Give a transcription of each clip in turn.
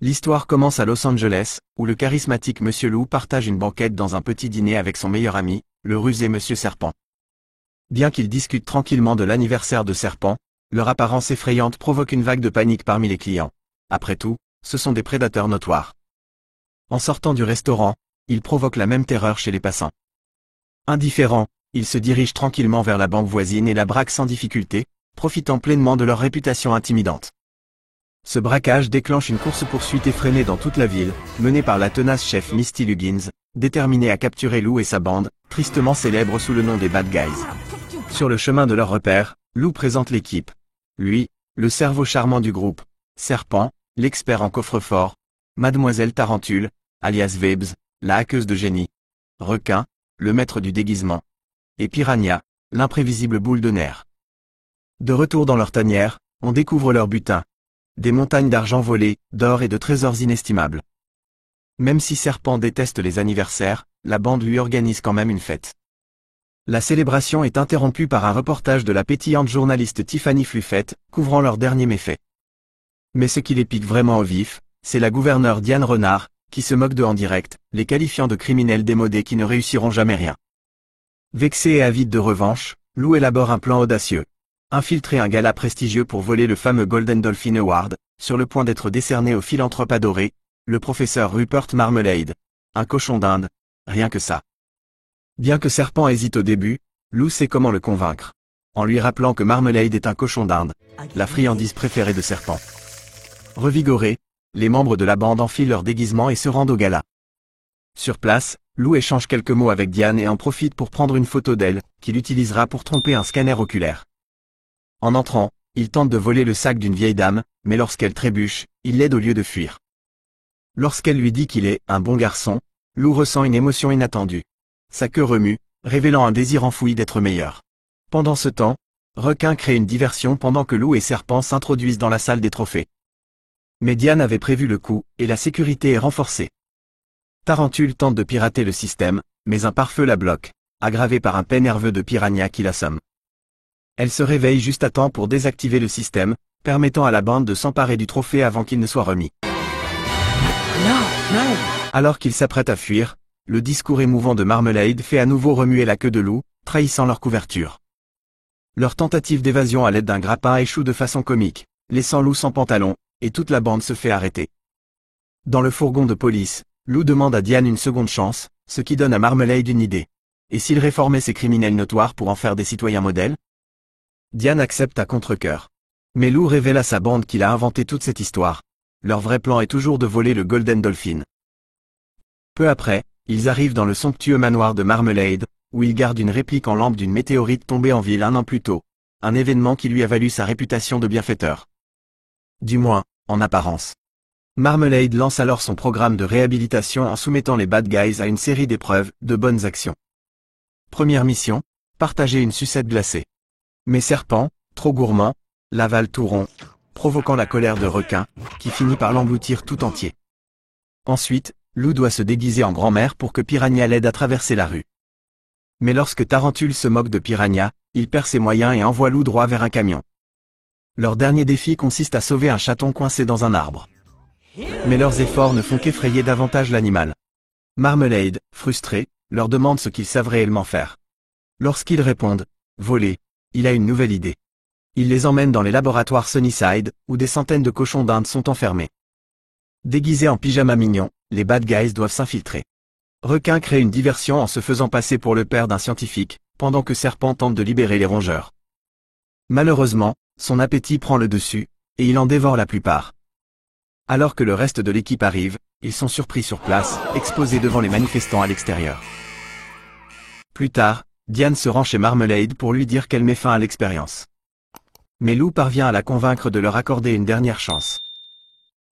L'histoire commence à Los Angeles, où le charismatique Monsieur Lou partage une banquette dans un petit dîner avec son meilleur ami, le rusé Monsieur Serpent. Bien qu'ils discutent tranquillement de l'anniversaire de Serpent, leur apparence effrayante provoque une vague de panique parmi les clients. Après tout, ce sont des prédateurs notoires. En sortant du restaurant, ils provoquent la même terreur chez les passants. Indifférents, ils se dirigent tranquillement vers la banque voisine et la braquent sans difficulté, profitant pleinement de leur réputation intimidante. Ce braquage déclenche une course-poursuite effrénée dans toute la ville, menée par la tenace chef Misty Luggins, déterminée à capturer Lou et sa bande, tristement célèbre sous le nom des Bad Guys. Sur le chemin de leur repère, Lou présente l'équipe. Lui, le cerveau charmant du groupe, Serpent, l'expert en coffre-fort, Mademoiselle Tarentule, alias Vebs, la hackeuse de génie, Requin, le maître du déguisement, et Piranha, l'imprévisible boule de nerfs. De retour dans leur tanière, on découvre leur butin. Des montagnes d'argent volé, d'or et de trésors inestimables. Même si Serpent déteste les anniversaires, la bande lui organise quand même une fête. La célébration est interrompue par un reportage de la pétillante journaliste Tiffany Fluffette, couvrant leurs derniers méfaits. Mais ce qui les pique vraiment au vif, c'est la gouverneure Diane Renard, qui se moque d'eux en direct, les qualifiant de criminels démodés qui ne réussiront jamais rien. Vexé et avide de revanche, Lou élabore un plan audacieux. Infiltrer un gala prestigieux pour voler le fameux Golden Dolphin Award, sur le point d'être décerné au philanthrope adoré, le professeur Rupert Marmalade. Un cochon d'Inde, rien que ça. Bien que Serpent hésite au début, Lou sait comment le convaincre. En lui rappelant que Marmalade est un cochon d'Inde, la friandise préférée de Serpent. Revigorés, les membres de la bande enfilent leur déguisement et se rendent au gala. Sur place, Lou échange quelques mots avec Diane et en profite pour prendre une photo d'elle, qu'il utilisera pour tromper un scanner oculaire. En entrant, il tente de voler le sac d'une vieille dame, mais lorsqu'elle trébuche, il l'aide au lieu de fuir. Lorsqu'elle lui dit qu'il est un bon garçon, Lou ressent une émotion inattendue. Sa queue remue, révélant un désir enfoui d'être meilleur. Pendant ce temps, Requin crée une diversion pendant que Lou et Serpent s'introduisent dans la salle des trophées. Mais Diane avait prévu le coup, et la sécurité est renforcée. Tarentule tente de pirater le système, mais un pare-feu la bloque, aggravé par un paix nerveux de Piranha qui l'assomme. Elle se réveille juste à temps pour désactiver le système, permettant à la bande de s'emparer du trophée avant qu'il ne soit remis. Non. Alors qu'ils s'apprêtent à fuir, le discours émouvant de Marmalade fait à nouveau remuer la queue de Lou, trahissant leur couverture. Leur tentative d'évasion à l'aide d'un grappin échoue de façon comique, laissant Lou sans pantalon, et toute la bande se fait arrêter. Dans le fourgon de police, Lou demande à Diane une seconde chance, ce qui donne à Marmalade une idée. Et s'il réformait ces criminels notoires pour en faire des citoyens modèles? Diane accepte à contre-cœur. Mais Lou révèle à sa bande qu'il a inventé toute cette histoire. Leur vrai plan est toujours de voler le Golden Dolphin. Peu après, ils arrivent dans le somptueux manoir de Marmalade, où il garde une réplique en lampe d'une météorite tombée en ville un an plus tôt. Un événement qui lui a valu sa réputation de bienfaiteur. Du moins, en apparence. Marmalade lance alors son programme de réhabilitation en soumettant les Bad Guys à une série d'épreuves, de bonnes actions. Première mission, partager une sucette glacée. Mais Serpent, trop gourmand, l'avale tout rond, provoquant la colère de Requin, qui finit par l'engloutir tout entier. Ensuite, Lou doit se déguiser en grand-mère pour que Piranha l'aide à traverser la rue. Mais lorsque Tarentule se moque de Piranha, il perd ses moyens et envoie Lou droit vers un camion. Leur dernier défi consiste à sauver un chaton coincé dans un arbre. Mais leurs efforts ne font qu'effrayer davantage l'animal. Marmalade, frustré, leur demande ce qu'ils savent réellement faire. Lorsqu'ils répondent « voler », il a une nouvelle idée. Il les emmène dans les laboratoires Sunnyside, où des centaines de cochons d'Inde sont enfermés. Déguisés en pyjama mignon, les Bad Guys doivent s'infiltrer. Requin crée une diversion en se faisant passer pour le père d'un scientifique, pendant que Serpent tente de libérer les rongeurs. Malheureusement, son appétit prend le dessus, et il en dévore la plupart. Alors que le reste de l'équipe arrive, ils sont surpris sur place, exposés devant les manifestants à l'extérieur. Plus tard, Diane se rend chez Marmalade pour lui dire qu'elle met fin à l'expérience. Mais Lou parvient à la convaincre de leur accorder une dernière chance.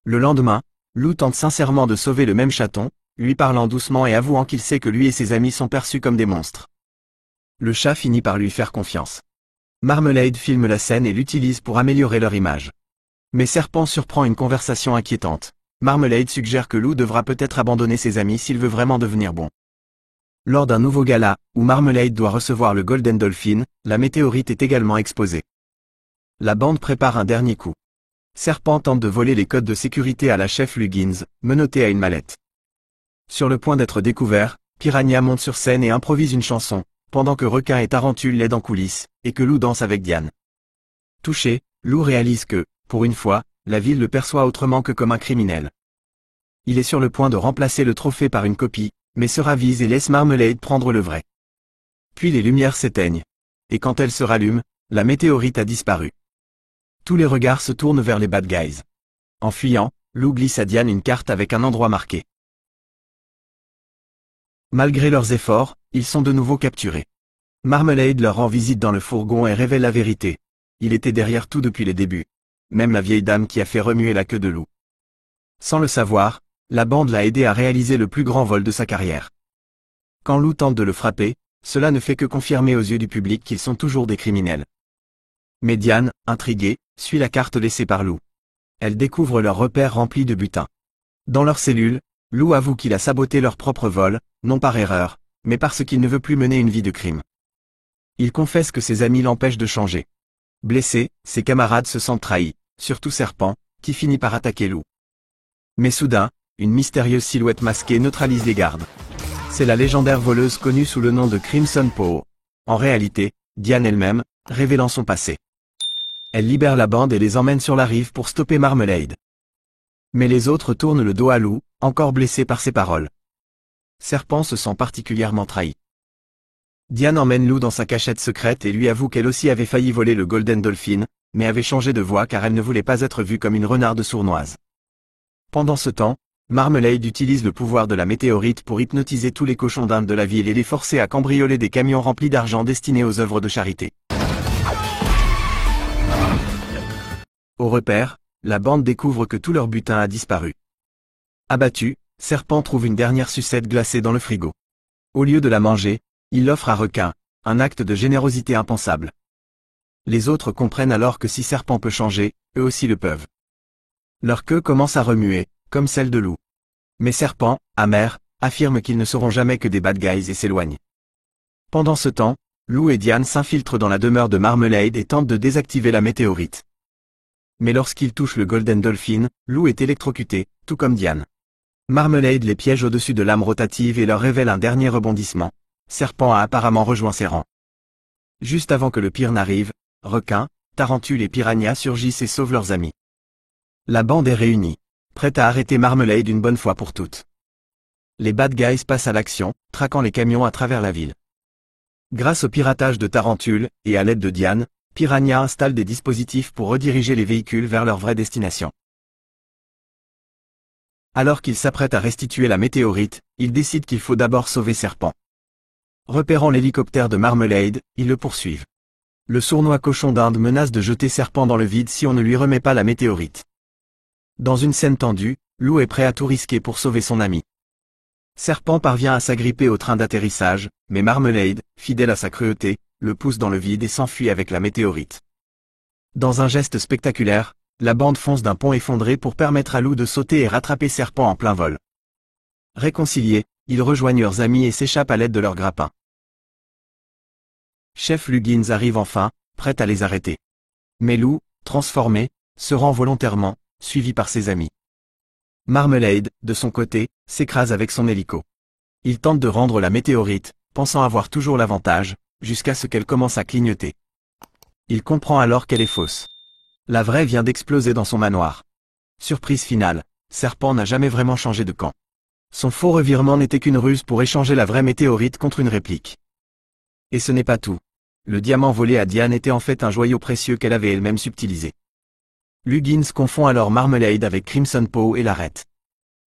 Le lendemain, Lou tente sincèrement de sauver le même chaton, lui parlant doucement et avouant qu'il sait que lui et ses amis sont perçus comme des monstres. Le chat finit par lui faire confiance. Marmalade filme la scène et l'utilise pour améliorer leur image. Mais Serpent surprend une conversation inquiétante. Marmalade suggère que Lou devra peut-être abandonner ses amis s'il veut vraiment devenir bon. Lors d'un nouveau gala, où Marmalade doit recevoir le Golden Dolphin, la météorite est également exposée. La bande prépare un dernier coup. Serpent tente de voler les codes de sécurité à la chef Luggins, menottée à une mallette. Sur le point d'être découvert, Piranha monte sur scène et improvise une chanson, pendant que Requin et Tarentule l'aident en coulisses, et que Lou danse avec Diane. Touché, Lou réalise que, pour une fois, la ville le perçoit autrement que comme un criminel. Il est sur le point de remplacer le trophée par une copie, mais se ravise et laisse Marmalade prendre le vrai. Puis les lumières s'éteignent. Et quand elles se rallument, la météorite a disparu. Tous les regards se tournent vers les bad guys. En fuyant, Lou glisse à Diane une carte avec un endroit marqué. Malgré leurs efforts, ils sont de nouveau capturés. Marmalade leur rend visite dans le fourgon et révèle la vérité. Il était derrière tout depuis les débuts. Même la vieille dame qui a fait remuer la queue de Lou. Sans le savoir, la bande l'a aidé à réaliser le plus grand vol de sa carrière. Quand Lou tente de le frapper, cela ne fait que confirmer aux yeux du public qu'ils sont toujours des criminels. Mais Diane, intriguée, suit la carte laissée par Lou. Elle découvre leur repère rempli de butin. Dans leur cellule, Lou avoue qu'il a saboté leur propre vol, non par erreur, mais parce qu'il ne veut plus mener une vie de crime. Il confesse que ses amis l'empêchent de changer. Blessé, ses camarades se sentent trahis, surtout Serpent, qui finit par attaquer Lou. Mais soudain, une mystérieuse silhouette masquée neutralise les gardes. C'est la légendaire voleuse connue sous le nom de Crimson Poe. En réalité, Diane elle-même, révélant son passé. Elle libère la bande et les emmène sur la rive pour stopper Marmalade. Mais les autres tournent le dos à Lou, encore blessé par ses paroles. Serpent se sent particulièrement trahi. Diane emmène Lou dans sa cachette secrète et lui avoue qu'elle aussi avait failli voler le Golden Dolphin, mais avait changé de voie car elle ne voulait pas être vue comme une renarde sournoise. Pendant ce temps, Marmalade utilise le pouvoir de la météorite pour hypnotiser tous les cochons d'Inde de la ville et les forcer à cambrioler des camions remplis d'argent destinés aux œuvres de charité. Au repère, la bande découvre que tout leur butin a disparu. Abattu, Serpent trouve une dernière sucette glacée dans le frigo. Au lieu de la manger, il l'offre à Requin, un acte de générosité impensable. Les autres comprennent alors que si Serpent peut changer, eux aussi le peuvent. Leur queue commence à remuer, comme celle de Lou. Mais Serpent, amer, affirme qu'ils ne seront jamais que des bad guys et s'éloigne. Pendant ce temps, Lou et Diane s'infiltrent dans la demeure de Marmalade et tentent de désactiver la météorite. Mais lorsqu'ils touchent le Golden Dolphin, Lou est électrocuté, tout comme Diane. Marmalade les piège au-dessus de l'âme rotative et leur révèle un dernier rebondissement. Serpent a apparemment rejoint ses rangs. Juste avant que le pire n'arrive, Requin, Tarentule et Piranha surgissent et sauvent leurs amis. La bande est réunie, prête à arrêter Marmalade une bonne fois pour toutes. Les bad guys passent à l'action, traquant les camions à travers la ville. Grâce au piratage de Tarentule, et à l'aide de Diane, Piranha installe des dispositifs pour rediriger les véhicules vers leur vraie destination. Alors qu'il s'apprête à restituer la météorite, il décide qu'il faut d'abord sauver Serpent. Repérant l'hélicoptère de Marmalade, ils le poursuivent. Le sournois cochon d'Inde menace de jeter Serpent dans le vide si on ne lui remet pas la météorite. Dans une scène tendue, Lou est prêt à tout risquer pour sauver son ami. Serpent parvient à s'agripper au train d'atterrissage, mais Marmalade, fidèle à sa cruauté, le pousse dans le vide et s'enfuit avec la météorite. Dans un geste spectaculaire, la bande fonce d'un pont effondré pour permettre à Lou de sauter et rattraper Serpent en plein vol. Réconciliés, ils rejoignent leurs amis et s'échappent à l'aide de leurs grappins. Chef Luggins arrive enfin, prêt à les arrêter. Mais Lou, transformé, se rend volontairement, suivi par ses amis. Marmalade, de son côté, s'écrase avec son hélico. Il tente de rendre la météorite, pensant avoir toujours l'avantage, jusqu'à ce qu'elle commence à clignoter. Il comprend alors qu'elle est fausse. La vraie vient d'exploser dans son manoir. Surprise finale, Serpent n'a jamais vraiment changé de camp. Son faux revirement n'était qu'une ruse pour échanger la vraie météorite contre une réplique. Et ce n'est pas tout. Le diamant volé à Diane était en fait un joyau précieux qu'elle avait elle-même subtilisé. Luggins confond alors Marmalade avec Crimson Poe et l'arrête.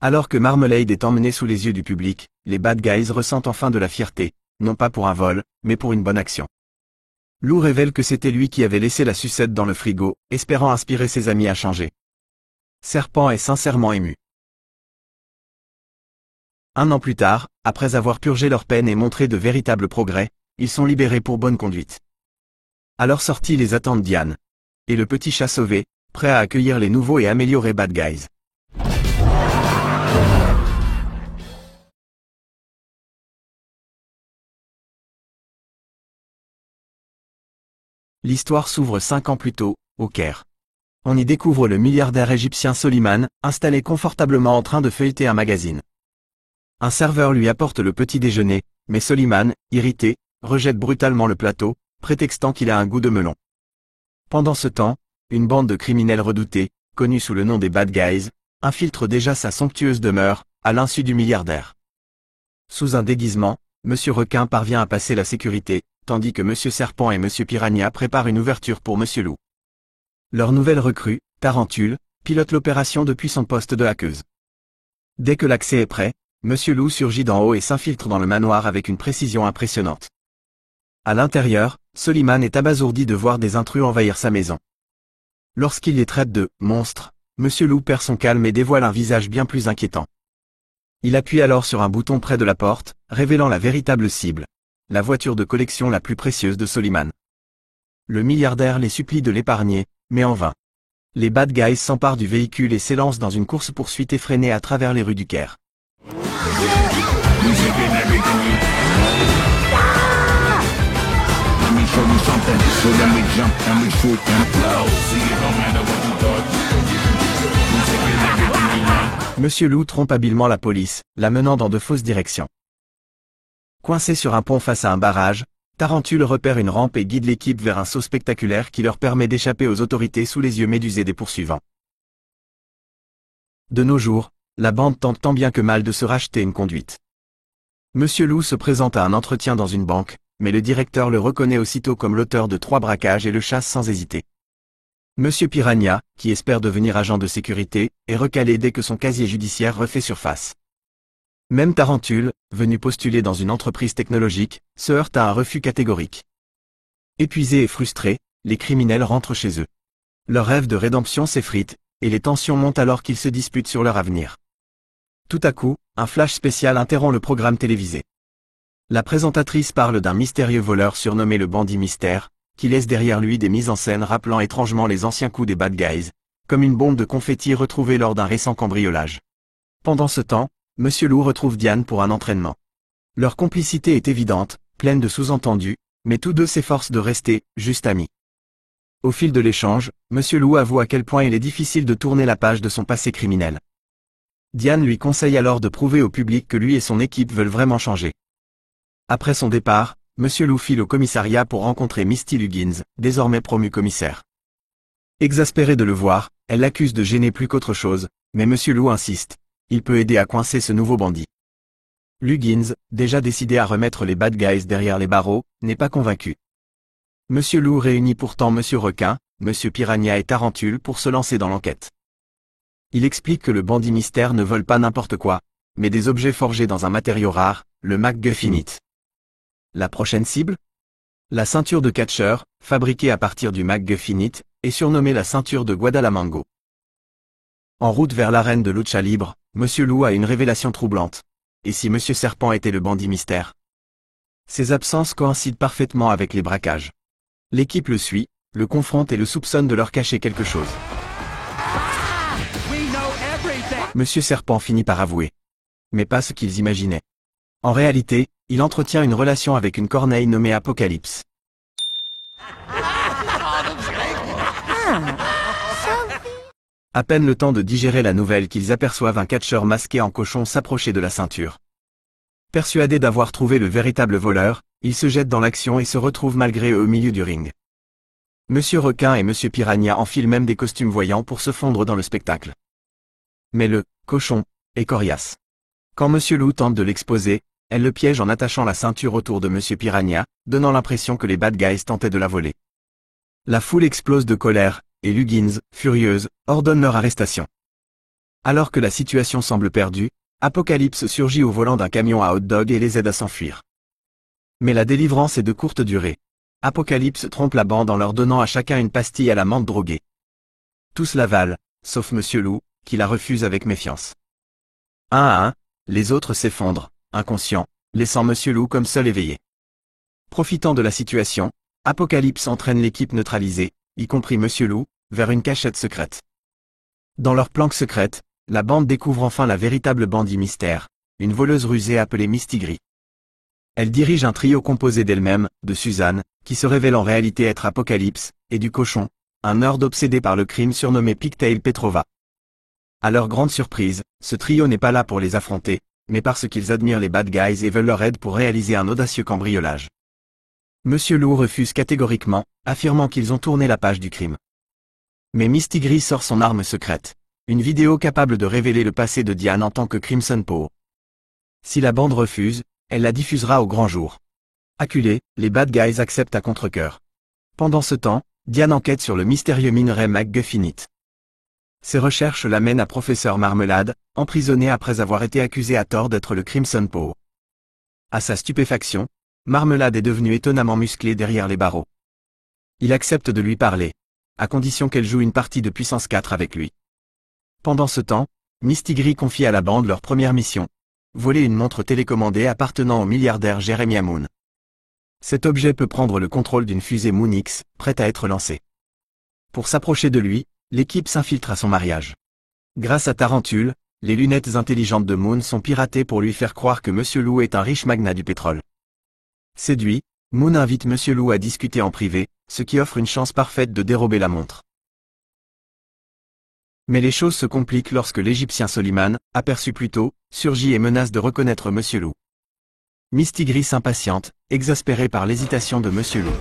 Alors que Marmalade est emmenée sous les yeux du public, les bad guys ressentent enfin de la fierté, non pas pour un vol, mais pour une bonne action. Lou révèle que c'était lui qui avait laissé la sucette dans le frigo, espérant inspirer ses amis à changer. Serpent est sincèrement ému. Un an plus tard, après avoir purgé leur peine et montré de véritables progrès, ils sont libérés pour bonne conduite. À leur sortie les attendent Diane. Et le petit chat sauvé, prêt à accueillir les nouveaux et améliorés bad guys. L'histoire s'ouvre 5 ans plus tôt, au Caire. On y découvre le milliardaire égyptien Soliman, installé confortablement en train de feuilleter un magazine. Un serveur lui apporte le petit déjeuner, mais Soliman, irrité, rejette brutalement le plateau, prétextant qu'il a un goût de melon. Pendant ce temps, une bande de criminels redoutés, connus sous le nom des Bad Guys, infiltre déjà sa somptueuse demeure, à l'insu du milliardaire. Sous un déguisement, Monsieur Requin parvient à passer la sécurité, tandis que Monsieur Serpent et Monsieur Piranha préparent une ouverture pour Monsieur Loup. Leur nouvelle recrue, Tarentule, pilote l'opération depuis son poste de hackeuse. Dès que l'accès est prêt, Monsieur Loup surgit d'en haut et s'infiltre dans le manoir avec une précision impressionnante. À l'intérieur, Soliman est abasourdi de voir des intrus envahir sa maison. Lorsqu'il les traite de « monstres », Monsieur Loup perd son calme et dévoile un visage bien plus inquiétant. Il appuie alors sur un bouton près de la porte, révélant la véritable cible, la voiture de collection la plus précieuse de Soliman. Le milliardaire les supplie de l'épargner, mais en vain. Les Bad Guys s'emparent du véhicule et s'élancent dans une course-poursuite effrénée à travers les rues du Caire. Monsieur Loup trompe habilement la police, la menant dans de fausses directions. Coincé sur un pont face à un barrage, Tarentule repère une rampe et guide l'équipe vers un saut spectaculaire qui leur permet d'échapper aux autorités sous les yeux médusés des poursuivants. De nos jours, la bande tente tant bien que mal de se racheter une conduite. Monsieur Loup se présente à un entretien dans une banque, mais le directeur le reconnaît aussitôt comme l'auteur de 3 braquages et le chasse sans hésiter. Monsieur Piranha, qui espère devenir agent de sécurité, est recalé dès que son casier judiciaire refait surface. Même Tarentule, venu postuler dans une entreprise technologique, se heurte à un refus catégorique. Épuisés et frustrés, les criminels rentrent chez eux. Leur rêve de rédemption s'effrite, et les tensions montent alors qu'ils se disputent sur leur avenir. Tout à coup, un flash spécial interrompt le programme télévisé. La présentatrice parle d'un mystérieux voleur surnommé le Bandit Mystère, qui laisse derrière lui des mises en scène rappelant étrangement les anciens coups des Bad Guys, comme une bombe de confetti retrouvée lors d'un récent cambriolage. Pendant ce temps, Monsieur Loup retrouve Diane pour un entraînement. Leur complicité est évidente, pleine de sous-entendus, mais tous deux s'efforcent de rester juste amis. Au fil de l'échange, Monsieur Loup avoue à quel point il est difficile de tourner la page de son passé criminel. Diane lui conseille alors de prouver au public que lui et son équipe veulent vraiment changer. Après son départ, Monsieur Loup file au commissariat pour rencontrer Misty Luggins, désormais promue commissaire. Exaspérée de le voir, elle l'accuse de gêner plus qu'autre chose, mais Monsieur Loup insiste. Il peut aider à coincer ce nouveau bandit. Luggins, déjà décidé à remettre les Bad Guys derrière les barreaux, n'est pas convaincu. Monsieur Loup réunit pourtant Monsieur Requin, Monsieur Piranha et Tarentule pour se lancer dans l'enquête. Il explique que le bandit mystère ne vole pas n'importe quoi, mais des objets forgés dans un matériau rare, le MacGuffinite. La prochaine cible ? La ceinture de catcheur, fabriquée à partir du MacGuffinite, est surnommée la ceinture de Guadalamango. En route vers l'arène de lucha libre, Monsieur Loup a une révélation troublante. Et si Monsieur Serpent était le bandit mystère ? Ses absences coïncident parfaitement avec les braquages. L'équipe le suit, le confronte et le soupçonne de leur cacher quelque chose. Monsieur Serpent finit par avouer. Mais pas ce qu'ils imaginaient. En réalité, il entretient une relation avec une corneille nommée Apocalypse. À peine le temps de digérer la nouvelle qu'ils aperçoivent un catcheur masqué en cochon s'approcher de la ceinture. Persuadés d'avoir trouvé le véritable voleur, ils se jettent dans l'action et se retrouvent malgré eux au milieu du ring. Monsieur Requin et Monsieur Piranha enfilent même des costumes voyants pour se fondre dans le spectacle. Mais le cochon est coriace. Quand Monsieur Loup tente de l'exposer, elle le piège en attachant la ceinture autour de Monsieur Piranha, donnant l'impression que les Bad Guys tentaient de la voler. La foule explose de colère, et Luggins, furieuse, ordonne leur arrestation. Alors que la situation semble perdue, Apocalypse surgit au volant d'un camion à hot-dog et les aide à s'enfuir. Mais la délivrance est de courte durée. Apocalypse trompe la bande en leur donnant à chacun une pastille à la menthe droguée. Tous l'avalent, sauf Monsieur Loup, qui la refuse avec méfiance. Un à un, les autres s'effondrent, inconscients, laissant Monsieur Loup comme seul éveillé. Profitant de la situation, Apocalypse entraîne l'équipe neutralisée, y compris Monsieur Loup, vers une cachette secrète. Dans leur planque secrète, la bande découvre enfin la véritable bandit mystère, une voleuse rusée appelée Misty Gris. Elle dirige un trio composé d'elle-même, de Suzanne, qui se révèle en réalité être Apocalypse, et du cochon, un nerd obsédé par le crime surnommé Pigtail Petrova. À leur grande surprise, ce trio n'est pas là pour les affronter, mais parce qu'ils admirent les bad guys et veulent leur aide pour réaliser un audacieux cambriolage. Monsieur Lou refuse catégoriquement, affirmant qu'ils ont tourné la page du crime. Mais Mistigri sort son arme secrète, une vidéo capable de révéler le passé de Diane en tant que Crimson Poe. Si la bande refuse, elle la diffusera au grand jour. Acculés, les bad guys acceptent à contre-cœur. Pendant ce temps, Diane enquête sur le mystérieux minerai McGuffinite. Ses recherches l'amènent à Professeur Marmelade, emprisonné après avoir été accusé à tort d'être le Crimson Poe. À sa stupéfaction, Marmelade est devenu étonnamment musclé derrière les barreaux. Il accepte de lui parler, à condition qu'elle joue une partie de puissance 4 avec lui. Pendant ce temps, Mistigri confie à la bande leur première mission, voler une montre télécommandée appartenant au milliardaire Jeremiah Moon. Cet objet peut prendre le contrôle d'une fusée Moon X, prête à être lancée. Pour s'approcher de lui, l'équipe s'infiltre à son mariage. Grâce à Tarentule, les lunettes intelligentes de Moon sont piratées pour lui faire croire que Monsieur Lou est un riche magnat du pétrole. Séduit, Moon invite Monsieur Lou à discuter en privé, ce qui offre une chance parfaite de dérober la montre. Mais les choses se compliquent lorsque l'Égyptien Soliman, aperçu plus tôt, surgit et menace de reconnaître Monsieur Lou. Mistigri s'impatiente, exaspéré par l'hésitation de Monsieur Lou.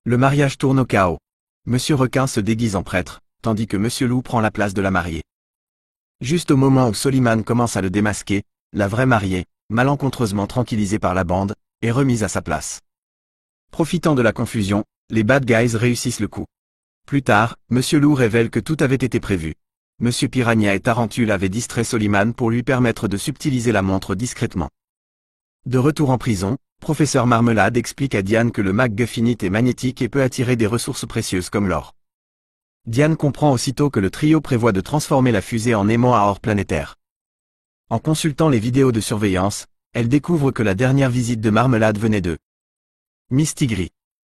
Le mariage tourne au chaos. Monsieur Requin se déguise en prêtre, tandis que Monsieur Lou prend la place de la mariée. Juste au moment où Soliman commence à le démasquer, la vraie mariée, malencontreusement tranquillisée par la bande, est remise à sa place. Profitant de la confusion, les bad guys réussissent le coup. Plus tard, Monsieur Lou révèle que tout avait été prévu. Monsieur Piranha et Tarentule avaient distrait Soliman pour lui permettre de subtiliser la montre discrètement. De retour en prison, Professeur Marmelade explique à Diane que le McGuffinite est magnétique et peut attirer des ressources précieuses comme l'or. Diane comprend aussitôt que le trio prévoit de transformer la fusée en aimant à or planétaire. En consultant les vidéos de surveillance, elle découvre que la dernière visite de Marmelade venait de Mistigri.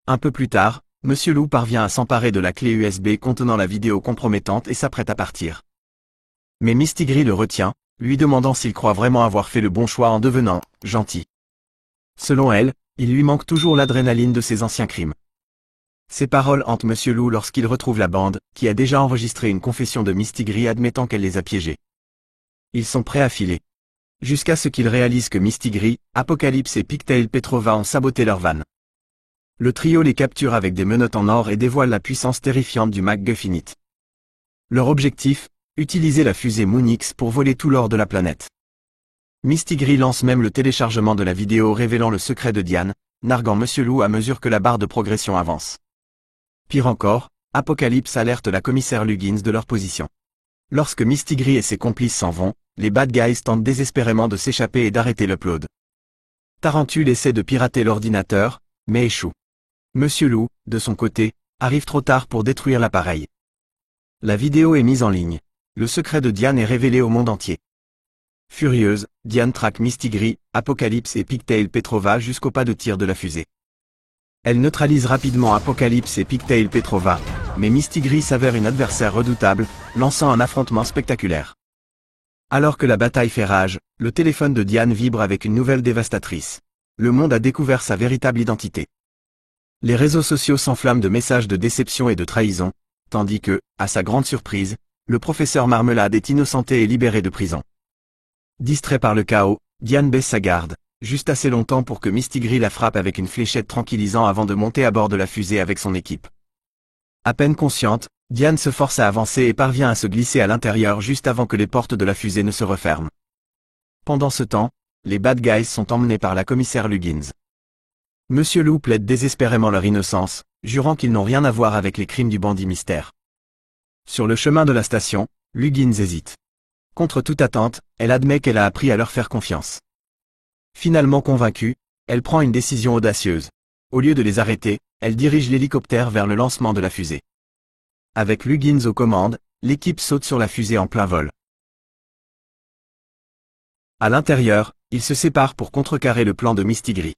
Un peu plus tard, Monsieur Lou parvient à s'emparer de la clé USB contenant la vidéo compromettante et s'apprête à partir. Mais Mistigri le retient, lui demandant s'il croit vraiment avoir fait le bon choix en devenant gentil. Selon elle, il lui manque toujours l'adrénaline de ses anciens crimes. Ces paroles hantent Monsieur Lou lorsqu'il retrouve la bande, qui a déjà enregistré une confession de Mistigri admettant qu'elle les a piégés. Ils sont prêts à filer. Jusqu'à ce qu'ils réalisent que Mistigri, Apocalypse et Pigtail Petrova ont saboté leur vanne. Le trio les capture avec des menottes en or et dévoile la puissance terrifiante du McGuffinite. Leur objectif, utiliser la fusée Moon X pour voler tout l'or de la planète. Mistigri lance même le téléchargement de la vidéo révélant le secret de Diane, narguant Monsieur Lou à mesure que la barre de progression avance. Pire encore, Apocalypse alerte la commissaire Luggins de leur position. Lorsque Mistigri et ses complices s'en vont, les bad guys tentent désespérément de s'échapper et d'arrêter l'upload. Tarentule essaie de pirater l'ordinateur, mais échoue. Monsieur Lou, de son côté, arrive trop tard pour détruire l'appareil. La vidéo est mise en ligne. Le secret de Diane est révélé au monde entier. Furieuse, Diane traque Mistigri, Apocalypse et Pigtail Petrova jusqu'au pas de tir de la fusée. Elle neutralise rapidement Apocalypse et Pigtail Petrova, mais Mistigri s'avère une adversaire redoutable, lançant un affrontement spectaculaire. Alors que la bataille fait rage, le téléphone de Diane vibre avec une nouvelle dévastatrice. Le monde a découvert sa véritable identité. Les réseaux sociaux s'enflamment de messages de déception et de trahison, tandis que, à sa grande surprise, le professeur Marmelade est innocenté et libéré de prison. Distrait par le chaos, Diane baisse sa garde, juste assez longtemps pour que Mistigri la frappe avec une fléchette tranquillisant avant de monter à bord de la fusée avec son équipe. À peine consciente, Diane se force à avancer et parvient à se glisser à l'intérieur juste avant que les portes de la fusée ne se referment. Pendant ce temps, les bad guys sont emmenés par la commissaire Luggins. Monsieur Lou plaide désespérément leur innocence, jurant qu'ils n'ont rien à voir avec les crimes du bandit mystère. Sur le chemin de la station, Luggins hésite. Contre toute attente, elle admet qu'elle a appris à leur faire confiance. Finalement convaincue, elle prend une décision audacieuse. Au lieu de les arrêter, elle dirige l'hélicoptère vers le lancement de la fusée. Avec Luggins aux commandes, l'équipe saute sur la fusée en plein vol. À l'intérieur, ils se séparent pour contrecarrer le plan de Mistigri.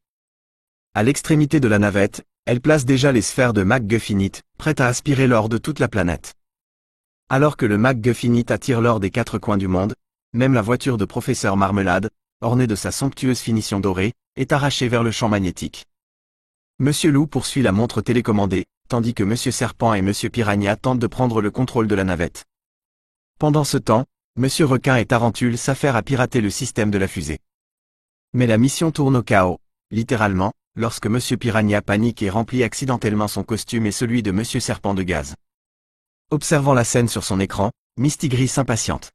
À l'extrémité de la navette, elle place déjà les sphères de McGuffinite, prêtes à aspirer l'or de toute la planète. Alors que le McGuffinite attire l'or des quatre coins du monde, même la voiture de professeur Marmelade, ornée de sa somptueuse finition dorée, est arrachée vers le champ magnétique. Monsieur Lou poursuit la montre télécommandée, tandis que Monsieur Serpent et Monsieur Piranha tentent de prendre le contrôle de la navette. Pendant ce temps, Monsieur Requin et Tarentule s'affairent à pirater le système de la fusée. Mais la mission tourne au chaos, littéralement, lorsque Monsieur Piranha panique et remplit accidentellement son costume et celui de Monsieur Serpent de gaz. Observant la scène sur son écran, Mistigris s'impatiente.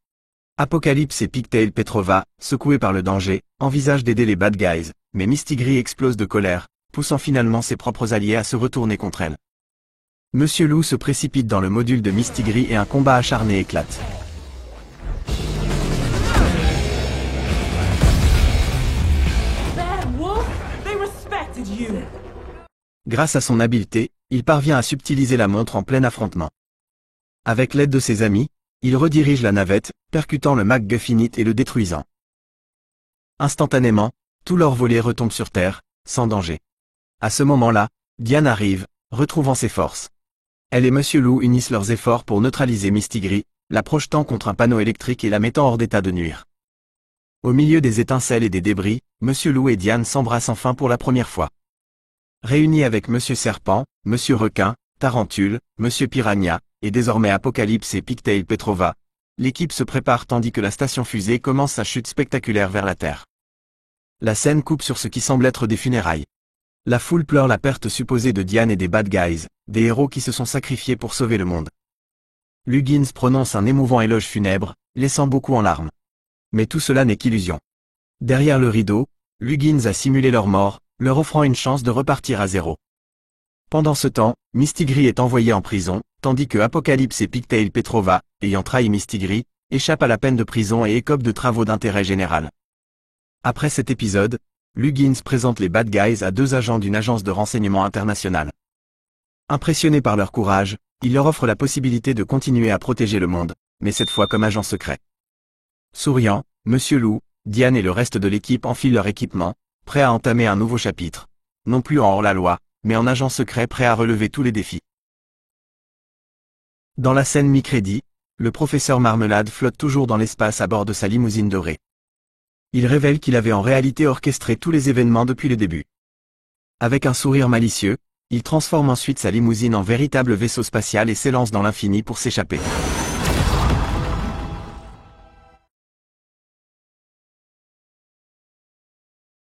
Apocalypse et Pigtail Petrova, secoués par le danger, envisagent d'aider les bad guys, mais Mistigris explose de colère, poussant finalement ses propres alliés à se retourner contre elle. Monsieur Loup se précipite dans le module de Mistigris et un combat acharné éclate. Grâce à son habileté, il parvient à subtiliser la montre en plein affrontement. Avec l'aide de ses amis, il redirige la navette, percutant le MacGuffinite et le détruisant. Instantanément, tout leur voilier retombe sur terre, sans danger. À ce moment-là, Diane arrive, retrouvant ses forces. Elle et Monsieur Loup unissent leurs efforts pour neutraliser Mistigris, la projetant contre un panneau électrique et la mettant hors d'état de nuire. Au milieu des étincelles et des débris, Monsieur Loup et Diane s'embrassent enfin pour la première fois. Réunis avec Monsieur Serpent, Monsieur Requin, Tarentule, Monsieur Piranha, et désormais Apocalypse et Pigtail Petrova, l'équipe se prépare tandis que la station fusée commence sa chute spectaculaire vers la Terre. La scène coupe sur ce qui semble être des funérailles. La foule pleure la perte supposée de Diane et des bad guys, des héros qui se sont sacrifiés pour sauver le monde. Luggins prononce un émouvant éloge funèbre, laissant beaucoup en larmes. Mais tout cela n'est qu'illusion. Derrière le rideau, Luggins a simulé leur mort, leur offrant une chance de repartir à zéro. Pendant ce temps, Mistigris est envoyé en prison, tandis que Apocalypse et Pigtail Petrova, ayant trahi Mistigris, échappent à la peine de prison et écopent de travaux d'intérêt général. Après cet épisode, Luggins présente les bad guys à deux agents d'une agence de renseignement internationale. Impressionnés par leur courage, il leur offre la possibilité de continuer à protéger le monde, mais cette fois comme agents secrets. Souriant, Monsieur Loup, Diane et le reste de l'équipe enfilent leur équipement, prêts à entamer un nouveau chapitre. Non plus en hors-la-loi, mais en agent secret prêt à relever tous les défis. Dans la scène mi-crédit, le professeur Marmelade flotte toujours dans l'espace à bord de sa limousine dorée. Il révèle qu'il avait en réalité orchestré tous les événements depuis le début. Avec un sourire malicieux, il transforme ensuite sa limousine en véritable vaisseau spatial et s'élance dans l'infini pour s'échapper.